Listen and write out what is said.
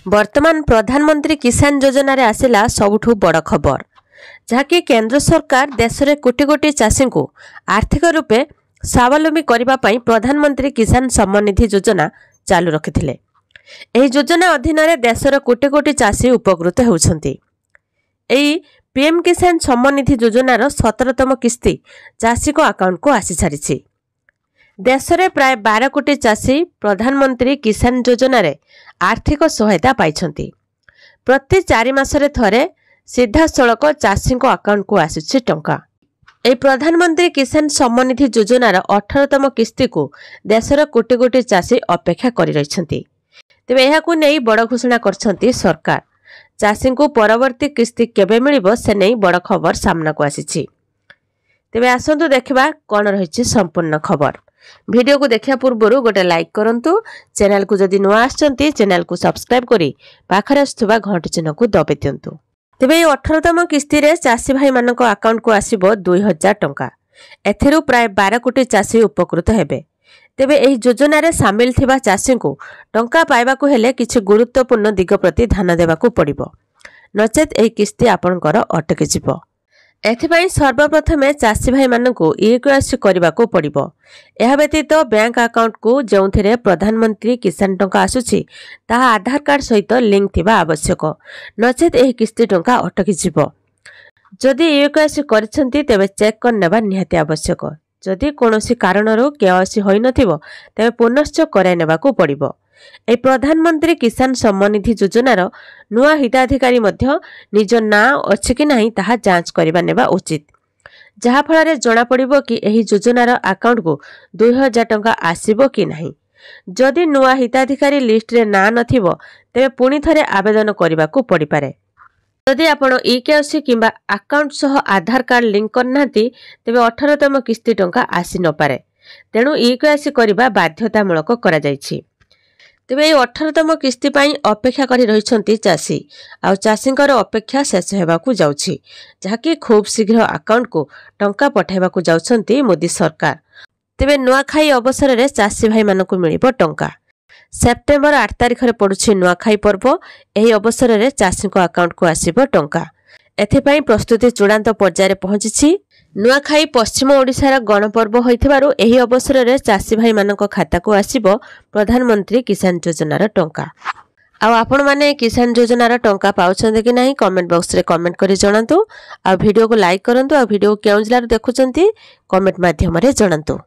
वर्तमान प्रधानमंत्री किसान योजना रे आसिला सबुठु बड़ खबर जहाँकि केंद्र सरकार देश में कोटी कोटी चाषी को आर्थिक रूपे स्वावलंबी करने प्रधानमंत्री किसान सम्मान निधि योजना चालू रखिथिले। एही योजना अधीन देशर कोटी कोटी चाषी उपकृत होउछंती। एही पीएम किसान सम्मान निधि योजनार 17तम किस्ती चाषी को अकाउंट को आसी सारिछि। देश में प्राय 12 कोटी चाषी प्रधानमंत्री किसान योजना रे आर्थिक सहायता पाइछंती। प्रति 4 मासरे थरे सीधा सड़क चाषी को अकाउंट को आसुछि टंका। ए प्रधानमंत्री किसान सम्मान निधि योजनार 18तम किस्ती को देशर कोटी कोटी चाषी अपेक्षा करि रहिछंती। तेबे एहाकु नै बड़ घोषणा करछंती सरकार। चाषी को परवर्ती किस्ती केबे मिलिबो से नै बड़ खबर सामना को आसीछि। तेबे आसंतु देखिबा कोन रहिछि संपूर्ण खबर। वीडियो को देखिया पूर्व गोटे लाइक करंतु। चैनल को जदि नुआ आछंती चैनल को सब्सक्राइब करी पाखरे आसुवा घंटी चिन्ह को दबे दियंतु। तेबे 18तम किस्ती रे चाषी भाई मानक अकाउंट को आसीबो 2000 टंका। एथिरु प्राय 12 कोटी चाषी उपकृत हेबे। तेबे एही योजना रे शामिल थिबा चाषी को टंका पाइबा को हेले किछि गुरुत्वपूर्ण दिग प्रति ध्यान देबा को पड़िबो, नचेत एही किस्ती आपनकर अटकी जिवो। एथिपाई सर्वप्रथमे चाषी भाई मानकु ईकेवाईसी करबा को पड़िबो। एहा व्यतीत बैंक अकाउंट को जोंथिरे प्रधानमंत्री किसान टंका आसुछि ताहा आधार कार्ड सहित लिंक थिबा आवश्यक, नचेत एही किस्ती टंका अटकी जिवो। जदि ईकेवाईसी करछंती तेबे चेक कर नेबा निहाती आवश्यक। जदि कोनोसी कारणरो केवाईसी होई नथिबो तेबे पुनश्च कराय नेबा को पड़िबो। ए प्रधानमंत्री किसान सम्मान निधि योजनार नुआ हिताधिकारी मध्य निज ना अछि कि नाही ताहा जांच करबा नेबा उचित, जहा फଳରେ जणा पड़िबो कि एही योजनार अकाउंट को 2000 टंका आसीबो कि नाही। जदि नुआ हिताधिकारी लिस्ट रे ना नथिबो तेबे पुनी थरे आवेदन करबा को पड़ी पारे। जदि आपण ईकेवाईसी किंबा अकाउंट सह आधार कार्ड लिंक करनाती तेबे 18तम किस्ती टंका आसी न पारे। तेणु ईकेवाईसी करबा बाध्यतामूलक करा जायछि। तेबे 18तम किस्ती पाई अपेक्षा करि रहिछंती चाषी। आ चाषींकर अपेक्षा शेष हेबाकू जाउछि, जहाँकि खूब शीघ्र अकाउंट को टंका पठाइबाकू जाउछंती मोदी सरकार। तेबे नुआखाई अवसर रे चाषी भाई मानकू मिलिबो टंका। सेप्टेम्बर 8 तारिख रे पडुछि नुआखाई पर्व। एही अवसर रे चाषी को अकाउंट को आसीबो टंका। एथिपाई प्रस्तुति चूड़ांत पर्याय रे पहुंचिछि। नुआखाई पश्चिम ओडिशार गणपर्व होइथिबारु एही अवसर रे चाषी भाई मानक खाता को आसीबो प्रधानमंत्री किसान योजनार टंका। आ आपण माने किसान योजनार टंका पाउछन्ते कि नाही कमेंट बॉक्स रे कमेंट करि जणांतु। आ वीडियो को लाइक करंतु। आ वीडियो केउ जिल्ला रे देखुचंती कमेंट माध्यम रे जणांतु।